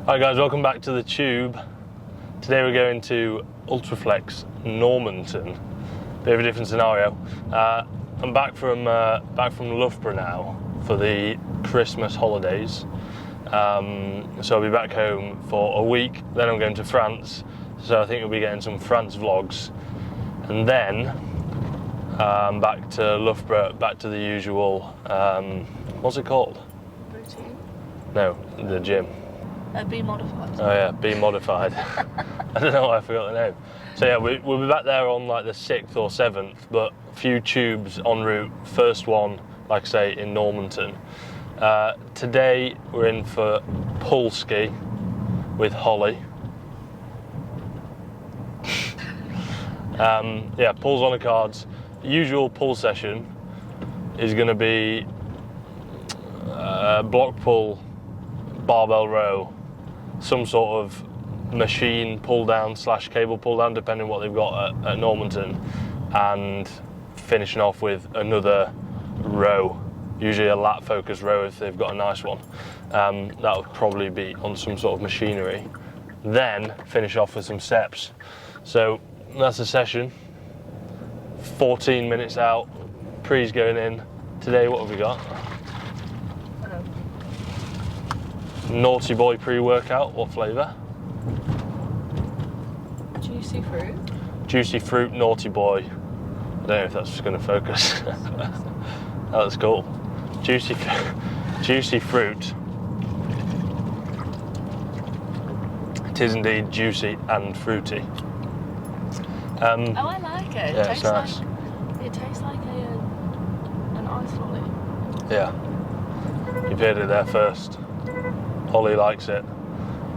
Hi guys, welcome back to the tube. Today we're going to ULTRAFLEX Normanton. Bit of a different scenario. I'm back from Loughborough now for the Christmas holidays. So I'll be back home for a week. Then I'm going to France. So I think we'll be getting some France vlogs, and then back to Loughborough, back to the usual. What's it called? Routine. No, the gym. Be modified. Oh yeah, be modified. I don't know why I forgot the name. So yeah, we'll be back there on like the 6th or 7th, but a few tubes en route. First one, like I say, in Normanton. Today we're in for pull ski with Holly. Yeah, pulls on the cards. The usual pull session is going to be block pull, barbell row, some sort of machine pull down / cable pull down, depending on what they've got at Normanton, and finishing off with another row, usually a lat focused row if they've got a nice one. That would probably be on some sort of machinery. Then finish off with some steps. So that's the session. 14 minutes out, pre's going in. Today what have we got? Naughty boy pre-workout. What flavour? Juicy fruit. Juicy fruit, naughty boy. I don't know if that's going to focus. That's cool. Juicy fruit. It is indeed juicy and fruity. Oh, I like it. Yeah, it's nice. It tastes like an ice lolly. Yeah. You've heard it there first. Holly likes it.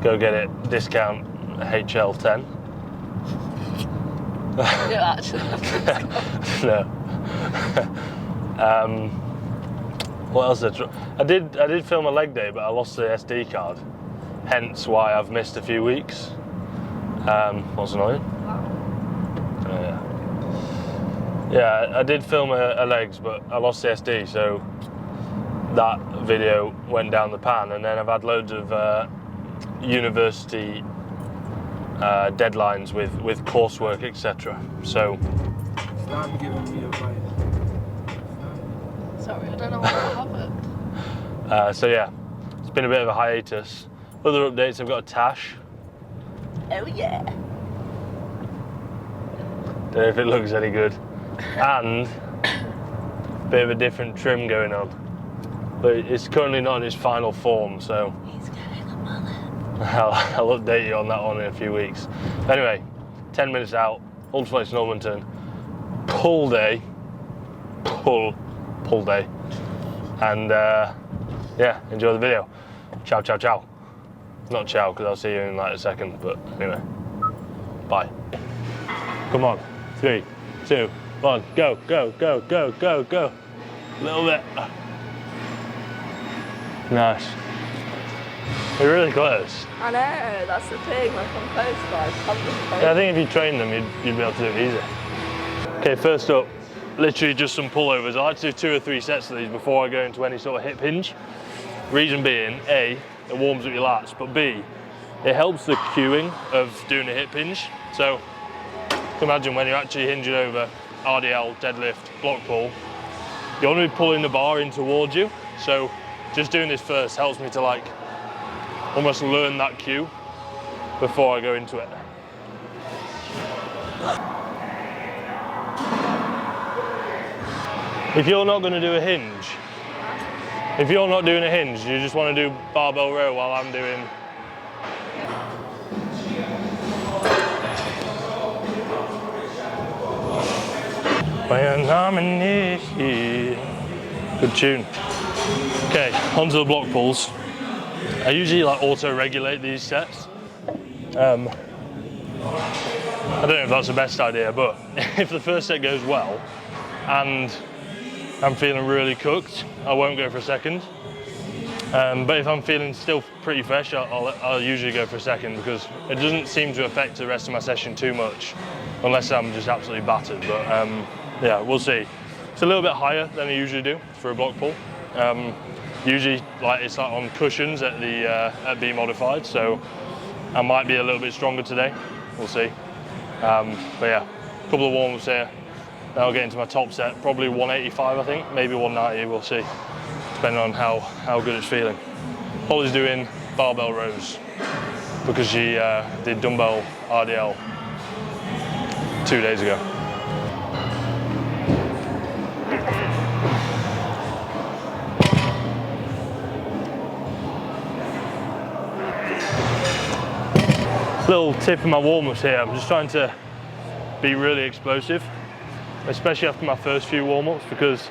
Go get it. Discount HL10. Yeah, actually. No. What else I did film a leg day, but I lost the SD card. Hence why I've missed a few weeks. What's annoying? Yeah, I did film a legs, but I lost the SD, so that video went down the pan. And then I've had loads of university deadlines with coursework, etc. So. Stop giving me advice. Sorry, I don't know what happened. So yeah, it's been a bit of a hiatus. Other updates, I've got a tash. Oh yeah. Don't know if it looks any good. And a bit of a different trim going on. But it's currently not in its final form, so He's getting a mullet. I'll update you on that one in a few weeks. Anyway, 10 minutes out, ULTRAFLEX Normanton, pull day, pull day, and yeah, enjoy the video. Ciao, ciao, ciao. Not ciao, because I'll see you in like a second, but anyway, bye. Come on, 3, 2, 1, go, go, go, go, go, go. A little bit. Nice. You're really close. I know, that's the thing, like I'm close, guys. Yeah, I think if you train them, you'd be able to do it easy. Okay, first up, literally just some pullovers. I like to do 2 or 3 sets of these before I go into any sort of hip hinge. Reason being, A, it warms up your lats, but B, it helps the cueing of doing a hip hinge. So, you can imagine when you're actually hinging over RDL, deadlift, block pull, you want to be pulling the bar in towards you. So, just doing this first helps me to like almost learn that cue before I go into it. If you're not going to do a hinge, if you're not doing a hinge, you just want to do barbell row while I'm doing. Good tune. Okay, onto the block pulls. I usually like auto-regulate these sets. I don't know if that's the best idea, but if the first set goes well and I'm feeling really cooked, I won't go for a second. But if I'm feeling still pretty fresh, I'll usually go for a second, because it doesn't seem to affect the rest of my session too much, unless I'm just absolutely battered. But yeah, we'll see. It's a little bit higher than I usually do for a block pull. Usually, like it's like on cushions at the at B Modified, so I might be a little bit stronger today. We'll see. But yeah, a couple of warm-ups here. Then I'll get into my top set, probably 185, I think, maybe 190. We'll see, depending on how good it's feeling. Holly's doing barbell rows because she did dumbbell RDL 2 days ago. Little tip in my warm-ups here, I'm just trying to be really explosive, especially after my first few warm-ups, because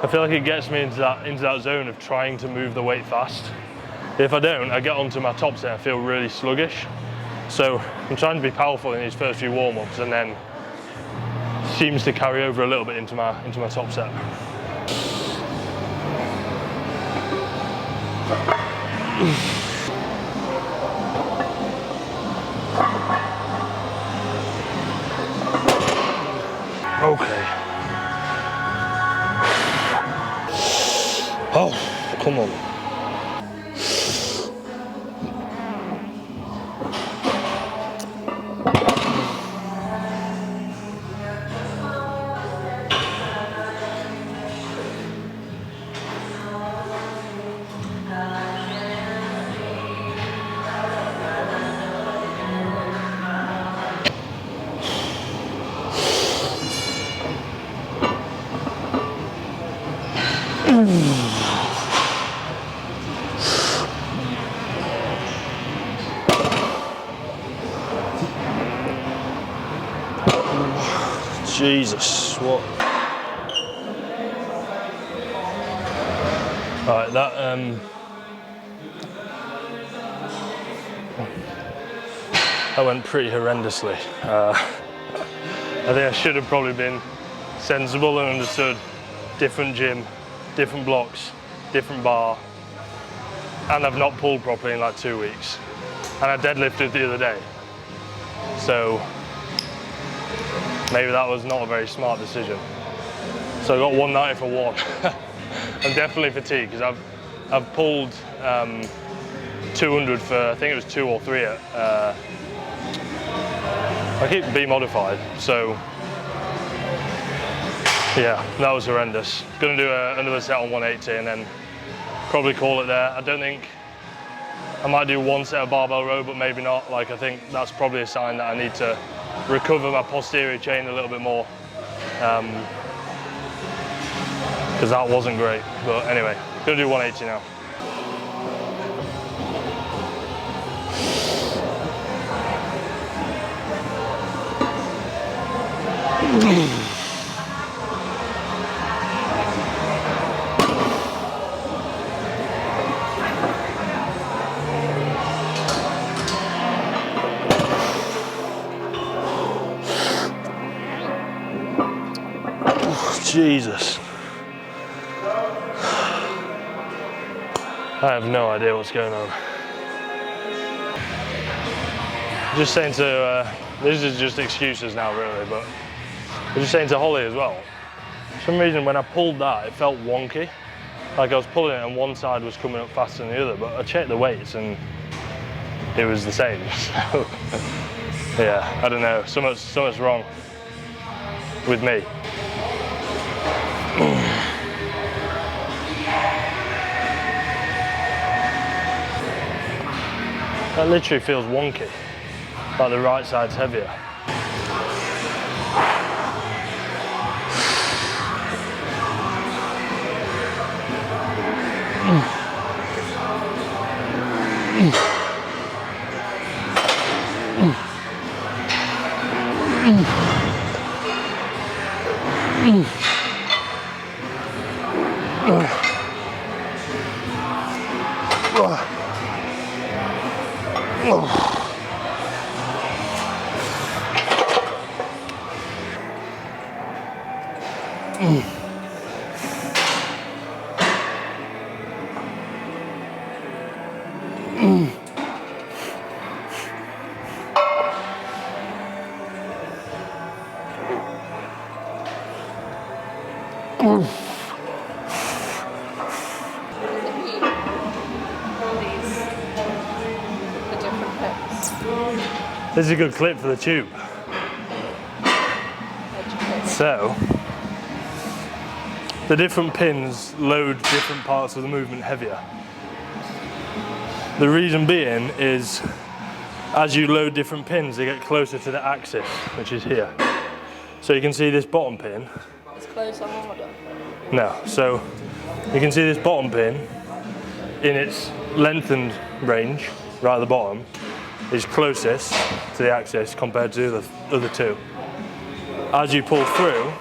I feel like it gets me into that zone of trying to move the weight fast. If I don't, I get onto my top set, I feel really sluggish. So I'm trying to be powerful in these first few warm-ups, and then seems to carry over a little bit into my top set. Okay. Oh, come on. Jesus, what? Alright, that went pretty horrendously. I think I should have probably been sensible and understood different gym, different blocks, different bar, and I've not pulled properly in like 2 weeks. And I deadlifted the other day. So maybe that was not a very smart decision. So I got 190 for one. I'm definitely fatigued because I've pulled 200 for, I think it was 2 or 3 at, I keep B Modified, so yeah, that was horrendous. Gonna do another set on 180 and then probably call it there. I don't think, I might do 1 set of barbell row, but maybe not. Like, I think that's probably a sign that I need to recover my posterior chain a little bit more, because that wasn't great. But anyway, gonna do 180 now. Jesus. I have no idea what's going on. Just saying to, this is just excuses now really, but I'm just saying to Holly as well, for some reason when I pulled that, it felt wonky. Like I was pulling it and one side was coming up faster than the other, but I checked the weights and it was the same. So, yeah, I don't know, something's wrong with me. That literally feels wonky, like the right side's heavier. This is a good clip for the tube. So, the different pins load different parts of the movement heavier. The reason being is, as you load different pins, they get closer to the axis, which is here. So you can see this bottom pin. It's closer, harder. No, so you can see this bottom pin in its lengthened range, right at the bottom, is closest to the axis compared to the other two. As you pull through,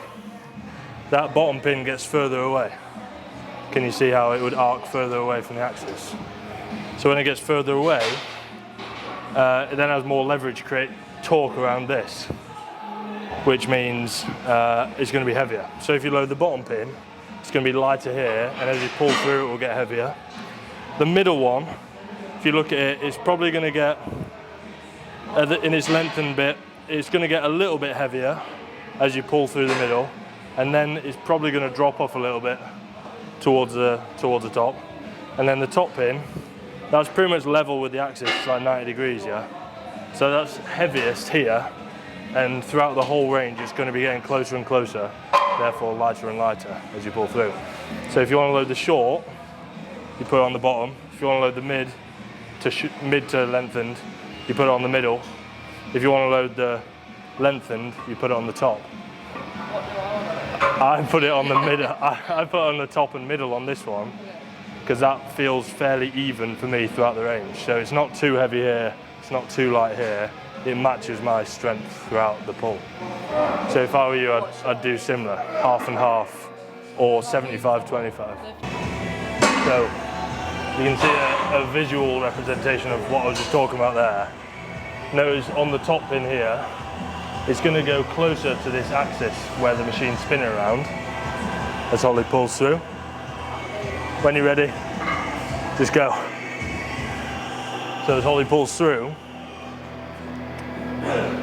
that bottom pin gets further away. Can you see how it would arc further away from the axis? So when it gets further away, it then has more leverage to create torque around this, which means it's going to be heavier. So if you load the bottom pin, it's going to be lighter here, and as you pull through, it will get heavier. The middle one, if you look at it, it's probably going to get, in its lengthened bit, it's going to get a little bit heavier as you pull through the middle, and then it's probably going to drop off a little bit towards the top. And then the top pin, that's pretty much level with the axis, it's like 90 degrees, yeah? So that's heaviest here, and throughout the whole range it's going to be getting closer and closer, therefore lighter and lighter as you pull through. So if you want to load the short, you put it on the bottom. If you want to load the mid to lengthened, you put it on the middle. If you want to load the lengthened, you put it on the top. I put it on the middle. I put it on the top and middle on this one because that feels fairly even for me throughout the range. So it's not too heavy here, it's not too light here. It matches my strength throughout the pull. So if I were you, I'd do similar, half and half, or 75-25. So you can see a visual representation of what I was just talking about there. Notice on the top pin here, it's going to go closer to this axis where the machine's spinning around as Holly pulls through. When you're ready, just go. So as Holly pulls through,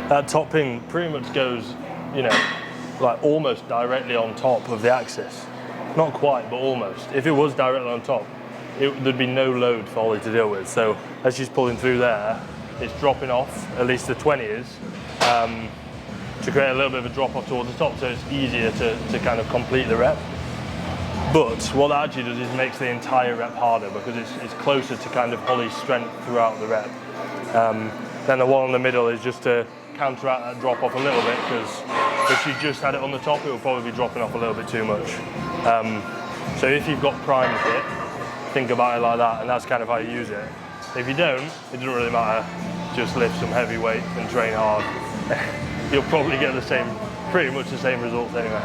that top pin pretty much goes, you know, like almost directly on top of the axis. Not quite, but almost. If it was directly on top, there'd be no load for Holly to deal with. So as she's pulling through there, it's dropping off, at least the 20 is, to create a little bit of a drop off towards the top, so it's easier to kind of complete the rep. But what that actually does is makes the entire rep harder because it's closer to kind of Holly's strength throughout the rep. Then the one in the middle is just to counteract that drop off a little bit, because if she just had it on the top, it would probably be dropping off a little bit too much. So if you've got primed it, think about it like that, and that's kind of how you use it. If you don't, it doesn't really matter. Just lift some heavy weight and train hard. You'll probably get the same, pretty much the same results anyway.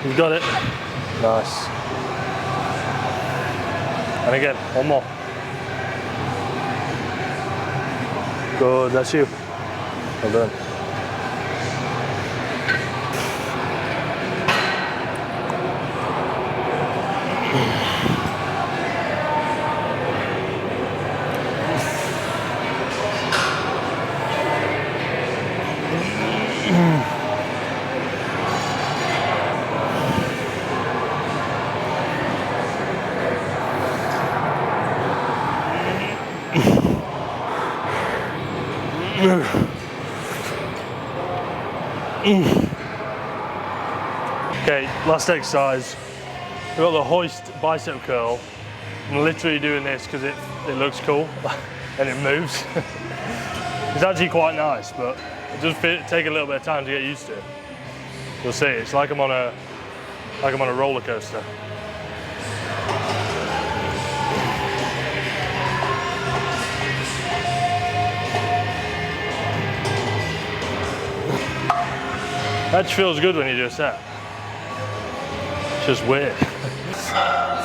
You've got it. Nice. And again, one more. Good, that's you. Well done. Okay, last exercise. We've got the hoist bicep curl. I'm literally doing this because it looks cool and it moves. It's actually quite nice, but it does take a little bit of time to get used to. You'll see, it's like I'm on a roller coaster. That feels good when you do a set. It's just weird.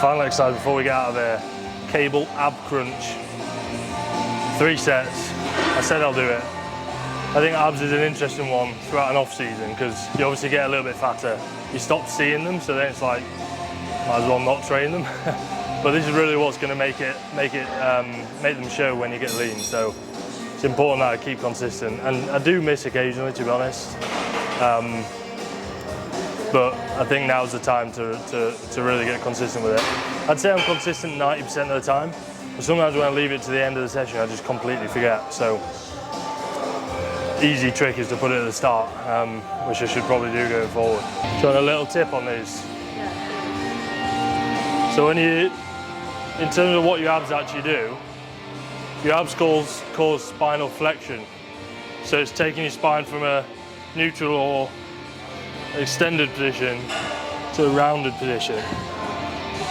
Final exercise before we get out of here. Cable ab crunch. 3 sets. I said I'll do it. I think abs is an interesting one throughout an off season because you obviously get a little bit fatter. You stop seeing them, so then it's like, might as well not train them. But this is really what's going to make them show when you get lean. So it's important that I keep consistent, and I do miss occasionally, to be honest. But I think now's the time to really get consistent with it. I'd say I'm consistent 90% of the time. But sometimes when I leave it to the end of the session, I just completely forget. So easy trick is to put it at the start, which I should probably do going forward. Do you want a little tip on these? Yeah. So when you, in terms of what your abs actually do, your abs cause spinal flexion. So it's taking your spine from a neutral or extended position to a rounded position.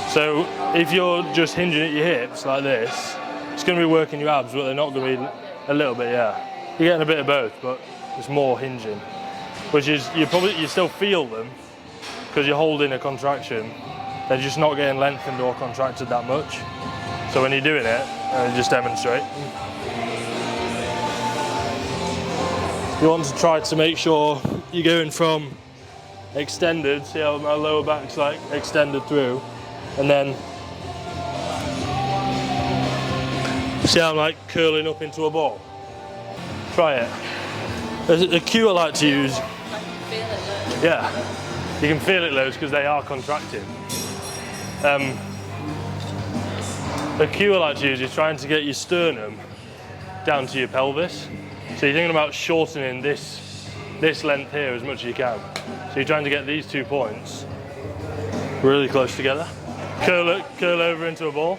So if you're just hinging at your hips like this, it's going to be working your abs, but they're not going to be a little bit, yeah. You're getting a bit of both, but it's more hinging, which is you still feel them because you're holding a contraction. They're just not getting lengthened or contracted that much. So when you're doing it, just demonstrate. You want to try to make sure you're going from extended, see how my lower back's like extended through, and then see how I'm like curling up into a ball. Try it. There's a cue I like to use. I can feel it though. Yeah, you can feel it loads because they are contracting. The cue I like to use is trying to get your sternum down to your pelvis. So you're thinking about shortening this length here as much as you can. So you're trying to get these 2 points really close together. Curl over into a ball.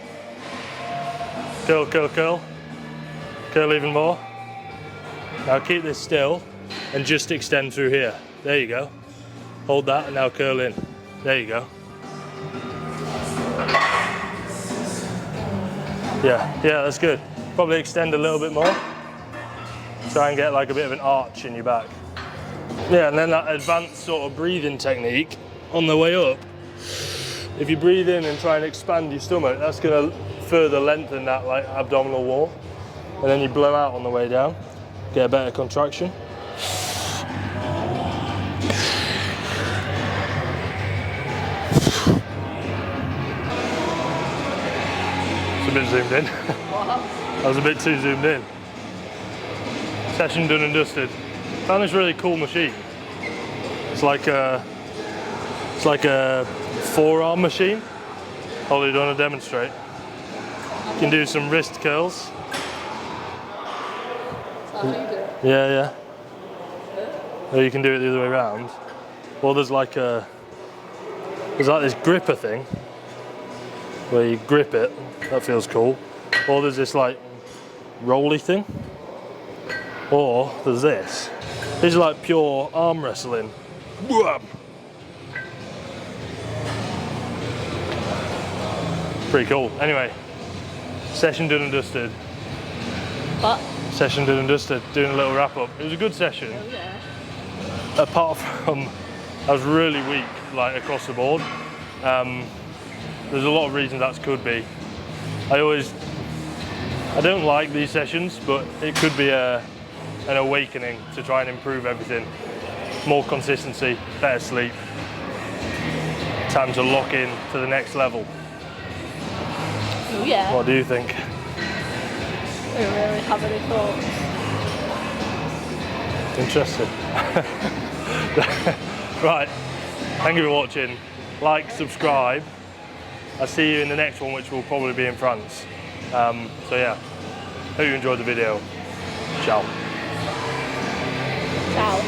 Curl, curl, curl. Curl even more. Now keep this still and just extend through here. There you go. Hold that and now curl in. There you go. Yeah, that's good. Probably extend a little bit more. Try and get like a bit of an arch in your back. Yeah, and then that advanced sort of breathing technique on the way up. If you breathe in and try and expand your stomach, that's going to further lengthen that like abdominal wall. And then you blow out on the way down, get a better contraction. It's a bit zoomed in. I was a bit too zoomed in. Session done and dusted. Found this really cool machine. It's like a forearm machine. Holly, do you want to demonstrate? You can do some wrist curls. Yeah. Or you can do it the other way around. Or there's like this gripper thing where you grip it. That feels cool. Or there's this like rolly thing. Or there's this. This is like pure arm wrestling. Pretty cool. Anyway, session done and dusted. What? Session done and dusted. Doing a little wrap up. It was a good session. Oh yeah. Apart from, I was really weak, like across the board. There's a lot of reasons that could be. I don't like these sessions, but it could be an awakening to try and improve everything. More consistency, better sleep. Time to lock in to the next level. Oh yeah. What do you think? I don't really have any thoughts. Interesting. Right, thank you for watching. Like, subscribe. I'll see you in the next one, which will probably be in France. So yeah, hope you enjoyed the video. Ciao. Ciao.